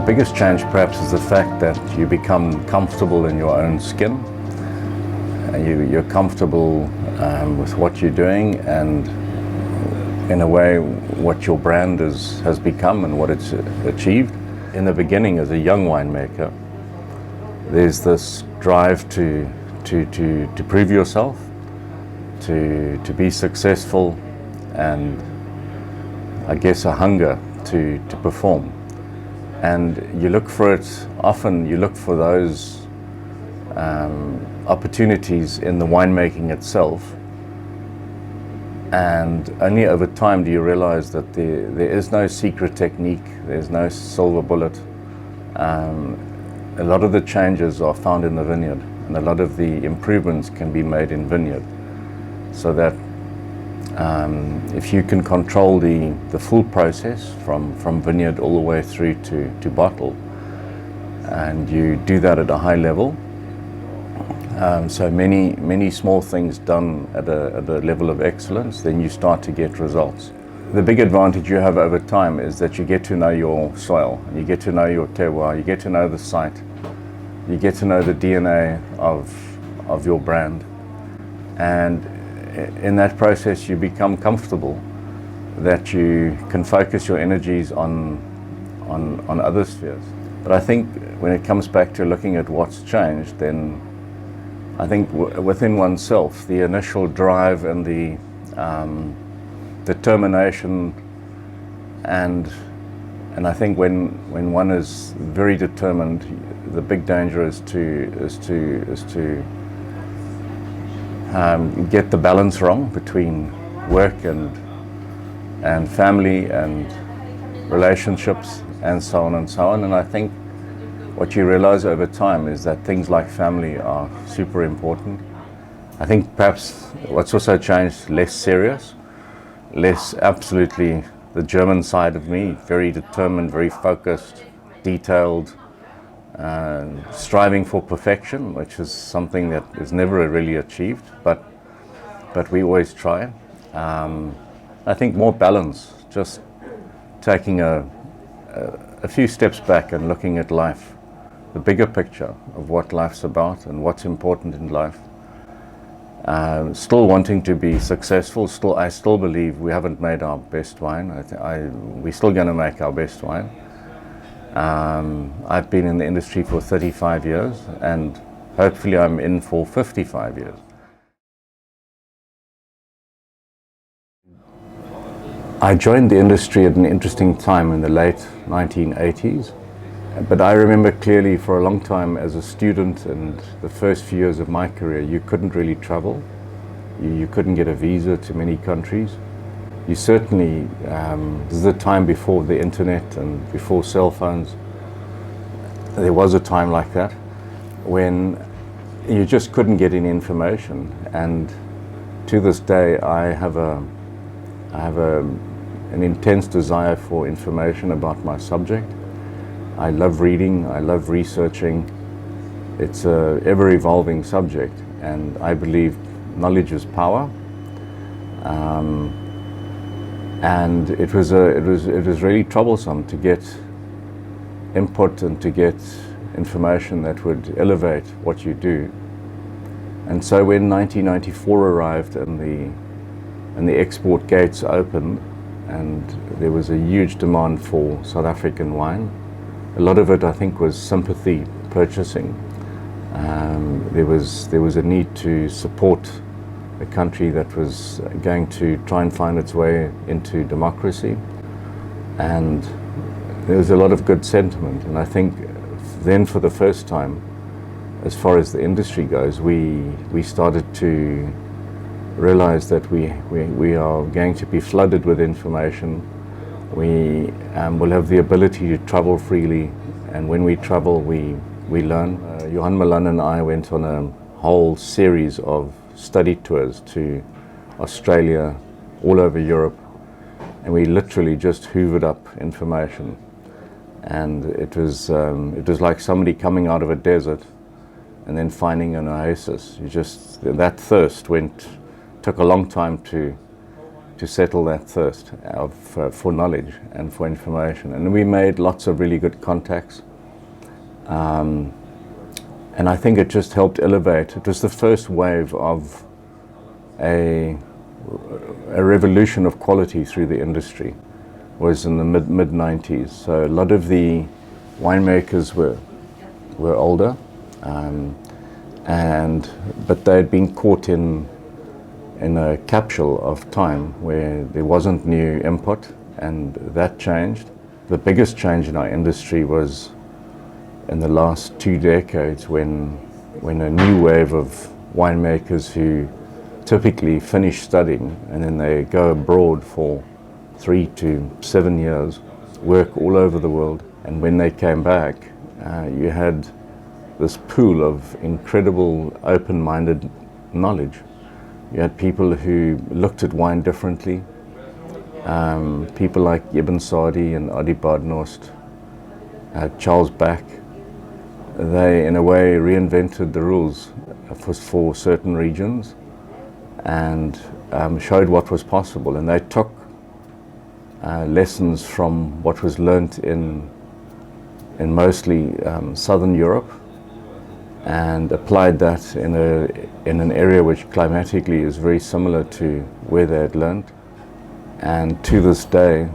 biggest change perhaps is the fact that you become comfortable in your own skin. You're comfortable with what you're doing and in a way what your brand has become and what it's achieved. In the beginning as a young winemaker, there's this drive to prove yourself, to be successful, and I guess a hunger to perform. And you look for it, often you look for those opportunities in the winemaking itself, and only over time do you realize that there is no secret technique, there's no silver bullet. A lot of the changes are found in the vineyard, and a lot of the improvements can be made in vineyard, so that if you can control the full process from vineyard all the way through to bottle, and you do that at a high level, so many small things done at a level of excellence, then you start to get results. The big advantage you have over time is that you get to know your soil, and you get to know your terroir, you get to know the site, you get to know the DNA of your brand, and in that process you become comfortable that you can focus your energies on other spheres. But I think when it comes back to looking at what's changed, then I think within oneself, the initial drive and the determination, and I think when one is very determined, the big danger is to get the balance wrong between work and family and relationships and so on and so on. And I think what you realize over time is that things like family are super important. I think perhaps what's also changed, less serious, less absolutely the German side of me, very determined, very focused, detailed, striving for perfection, which is something that is never really achieved, but we always try. I think more balance, just taking a few steps back and looking at life, the bigger picture of what life's about and what's important in life. Still wanting to be successful. I still believe we haven't made our best wine. We're still going to make our best wine. I've been in the industry for 35 years, and hopefully I'm in for 55 years. I joined the industry at an interesting time in the late 1980s, but I remember clearly for a long time as a student and the first few years of my career, you couldn't really travel. You couldn't get a visa to many countries. You certainly, this is a time before the internet and before cell phones. There was a time like that when you just couldn't get any information, and to this day I have an intense desire for information about my subject. I love reading, I love researching. It's an ever-evolving subject, and I believe knowledge is power. And it was really troublesome to get input and to get information that would elevate what you do. And so when 1994 arrived and the export gates opened, and there was a huge demand for South African wine, a lot of it I think was sympathy purchasing. There was a need to support a country that was going to try and find its way into democracy, and there was a lot of good sentiment. And I think then for the first time, as far as the industry goes, we started to realize that we are going to be flooded with information. We will have the ability to travel freely, and when we travel we learn. Johan Milan and I went on a whole series of study tours to Australia, all over Europe, and we literally just hoovered up information. And it was like somebody coming out of a desert and then finding an oasis. That thirst took a long time to to settle that thirst for knowledge and for information. And we made lots of really good contacts. And I think it just helped elevate. It was the first wave of a revolution of quality through the industry. Was in the mid 90s. So a lot of the winemakers were older, but they'd been caught in a capsule of time where there wasn't new input, and that changed. The biggest change in our industry was in the last 2 decades when a new wave of winemakers who typically finish studying and then they go abroad for 3 to 7 years, work all over the world, and when they came back, you had this pool of incredible open-minded knowledge. You had people who looked at wine differently, people like Ibn Sadi and Adi Badnost, Charles Bach. They, in a way, reinvented the rules for certain regions and showed what was possible, and they took lessons from what was learnt in mostly southern Europe and applied that in an area which climatically is very similar to where they had learnt. And to this day,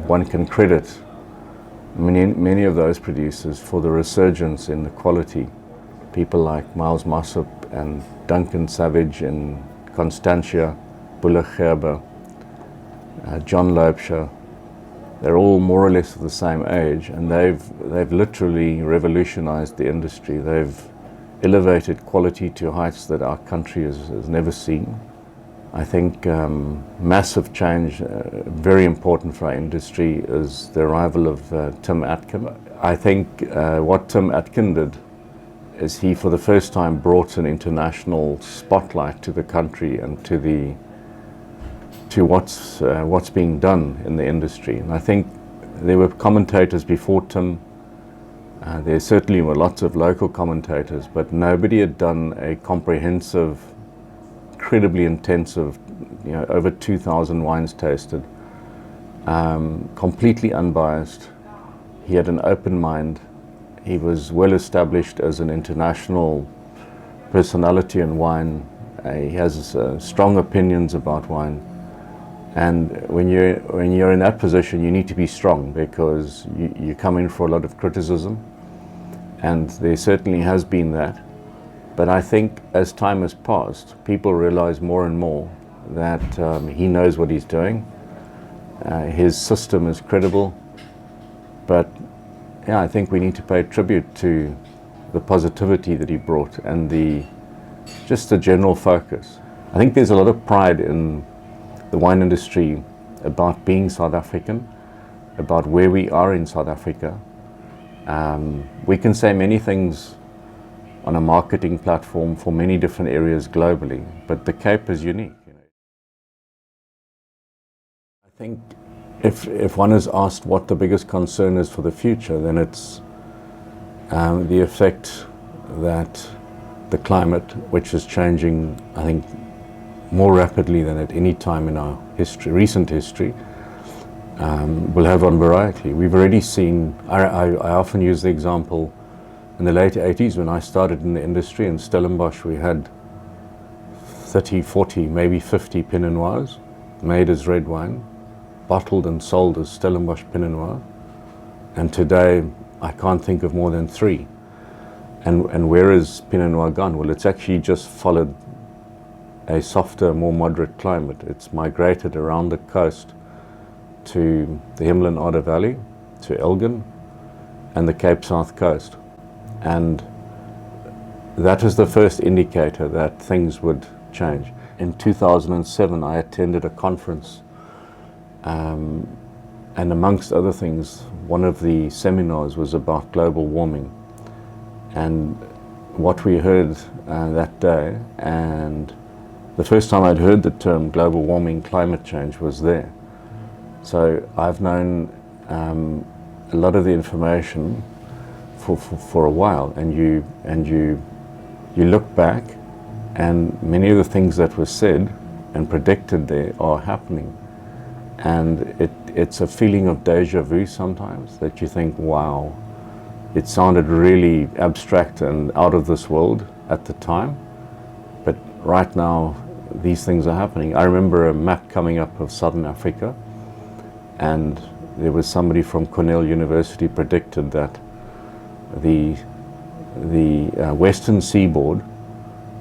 one can credit many of those producers for the resurgence in the quality. People like Miles Mossop and Duncan Savage and Constantia Buller-Gerber, John Loebscher, they're all more or less of the same age, and they've literally revolutionized the industry. They've elevated quality to heights that our country has never seen. I think massive change, very important for our industry, is the arrival of Tim Atkin. I think what Tim Atkin did is he, for the first time, brought an international spotlight to the country and to what's being done in the industry. And I think there were commentators before Tim. There certainly were lots of local commentators, but nobody had done a comprehensive, incredibly intensive, over 2,000 wines tasted, completely unbiased. He had an open mind. He was well established as an international personality in wine. He has strong opinions about wine. And when you're in that position, you need to be strong, because you come in for a lot of criticism, and there certainly has been that. But I think as time has passed, people realize more and more that he knows what he's doing. His system is credible. But yeah, I think we need to pay tribute to the positivity that he brought and just the general focus. I think there's a lot of pride in the wine industry about being South African, about where we are in South Africa. We can say many things on a marketing platform for many different areas globally, but the Cape is unique. I think if one is asked what the biggest concern is for the future, then it's the effect that the climate, which is changing, I think, more rapidly than at any time in our recent history, will have on variety. We've already seen, I often use the example, in the late 80s when I started in the industry in Stellenbosch, we had 30, 40, maybe 50 Pinot Noirs made as red wine, bottled and sold as Stellenbosch Pinot Noir. And today, I can't think of more than 3. And where is Pinot Noir gone? Well, it's actually just followed a softer, more moderate climate. It's migrated around the coast to the Himalayan Adda Valley, to Elgin, and the Cape South Coast. And that is the first indicator that things would change. In 2007, I attended a conference, and amongst other things, one of the seminars was about global warming. And what we heard that day, and the first time I'd heard the term global warming, climate change, was there. So I've known a lot of the information for a while, and you look back, and many of the things that were said and predicted there are happening. And it's a feeling of deja vu sometimes, that you think, wow, it sounded really abstract and out of this world at the time, but right now these things are happening. I remember a map coming up of Southern Africa, and there was somebody from Cornell University predicted that the western seaboard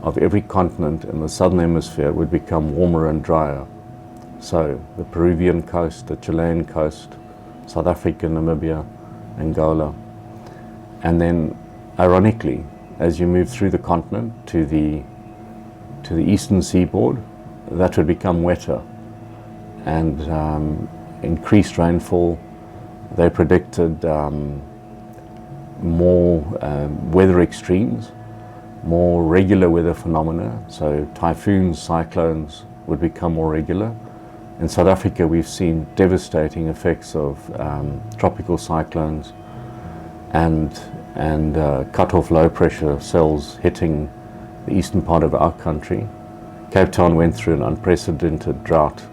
of every continent in the southern hemisphere would become warmer and drier. So the Peruvian coast, the Chilean coast, South Africa, Namibia, Angola. And then, ironically, as you move through the continent to the eastern seaboard, that would become wetter and increased rainfall. They predicted more weather extremes, more regular weather phenomena, so typhoons, cyclones would become more regular. In South Africa, we've seen devastating effects of tropical cyclones and cut-off low-pressure cells hitting the eastern part of our country. Cape Town went through an unprecedented drought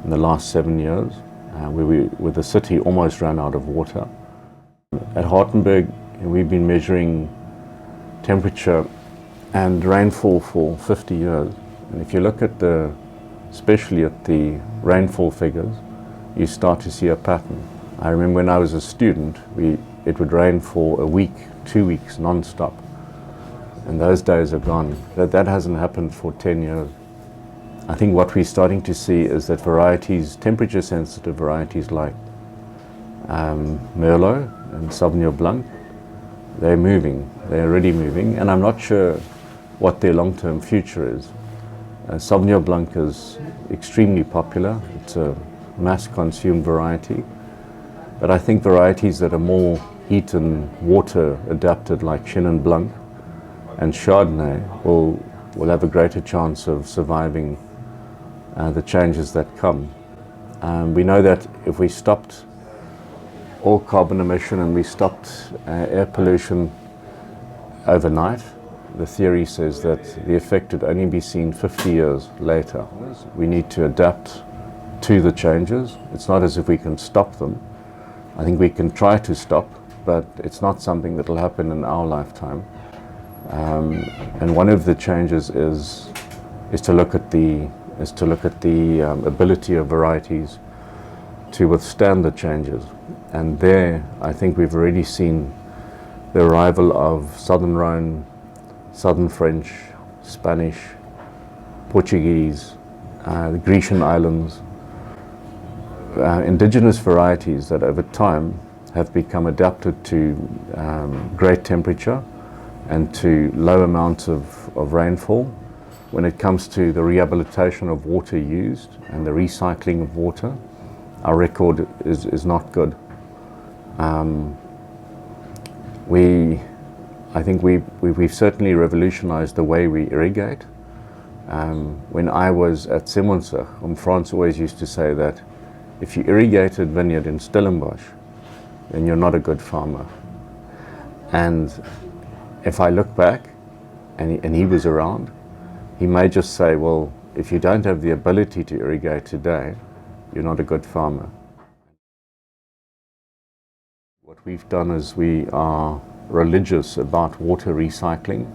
in the last 7 years, where the city almost ran out of water. At Hartenberg, we've been measuring temperature and rainfall for 50 years. And if you look at especially at the rainfall figures, you start to see a pattern. I remember when I was a student, it would rain for a week, 2 weeks, non-stop. And those days are gone. That hasn't happened for 10 years. I think what we're starting to see is that varieties, temperature-sensitive varieties like Merlot and Sauvignon Blanc, they're moving. They're already moving, and I'm not sure what their long-term future is. Sauvignon Blanc is extremely popular. It's a mass-consumed variety. But I think varieties that are more heat and water adapted, like Chenin Blanc and Chardonnay, will have a greater chance of surviving the changes that come. We know that if we stopped all carbon emission and we stopped air pollution overnight, the theory says that the effect would only be seen 50 years later. We need to adapt to the changes. It's not as if we can stop them. I think we can try to stop, but it's not something that will happen in our lifetime. And one of the changes is to look at the ability of varieties to withstand the changes. And there, I think we've already seen the arrival of Southern Rhone, Southern French, Spanish, Portuguese, the Grecian islands, indigenous varieties that over time have become adapted to great temperature and to low amounts of rainfall. When it comes to the rehabilitation of water used and the recycling of water, our record is not good. I think we've certainly revolutionized the way we irrigate. When I was at Stellenbosch, France always used to say that if you irrigated vineyard in Stellenbosch, then you're not a good farmer. And if I look back, and he was around, he may just say, well, if you don't have the ability to irrigate today, you're not a good farmer. What we've done is we are religious about water recycling.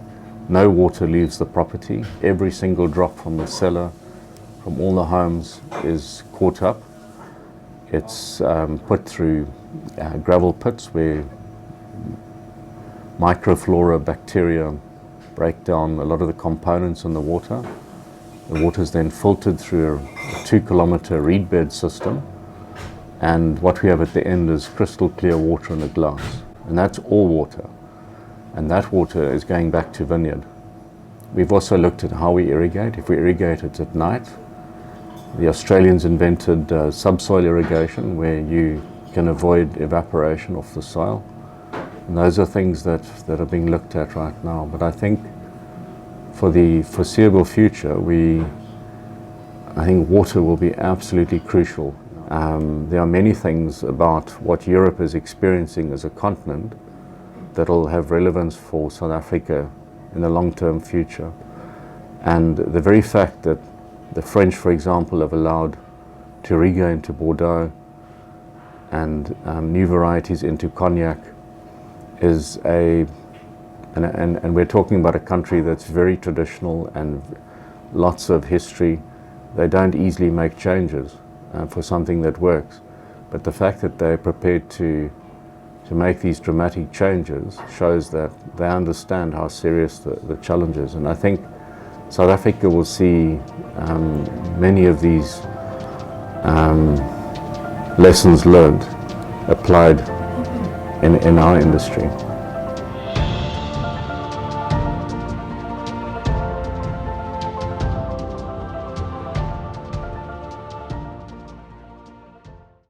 No water leaves the property. Every single drop from the cellar, from all the homes, is caught up. It's put through gravel pits where microflora, bacteria break down a lot of the components in the water. The water is then filtered through a 2-kilometer reed bed system, and what we have at the end is crystal clear water in a glass, and that's all water, and that water is going back to vineyard. We've also looked at how we irrigate. If we irrigate it at night, the Australians invented subsoil irrigation, where you can avoid evaporation off the soil. And those are things that are being looked at right now. But I think for the foreseeable future, I think water will be absolutely crucial. There are many things about what Europe is experiencing as a continent that will have relevance for South Africa in the long-term future. And the very fact that The French, for example, have allowed Touriga into Bordeaux and new varieties into Cognac. And we're talking about a country that's very traditional and lots of history. They don't easily make changes for something that works. But the fact that they're prepared to make these dramatic changes shows that they understand how serious the challenge is. And I think South Africa will see many of these lessons learned applied in our industry.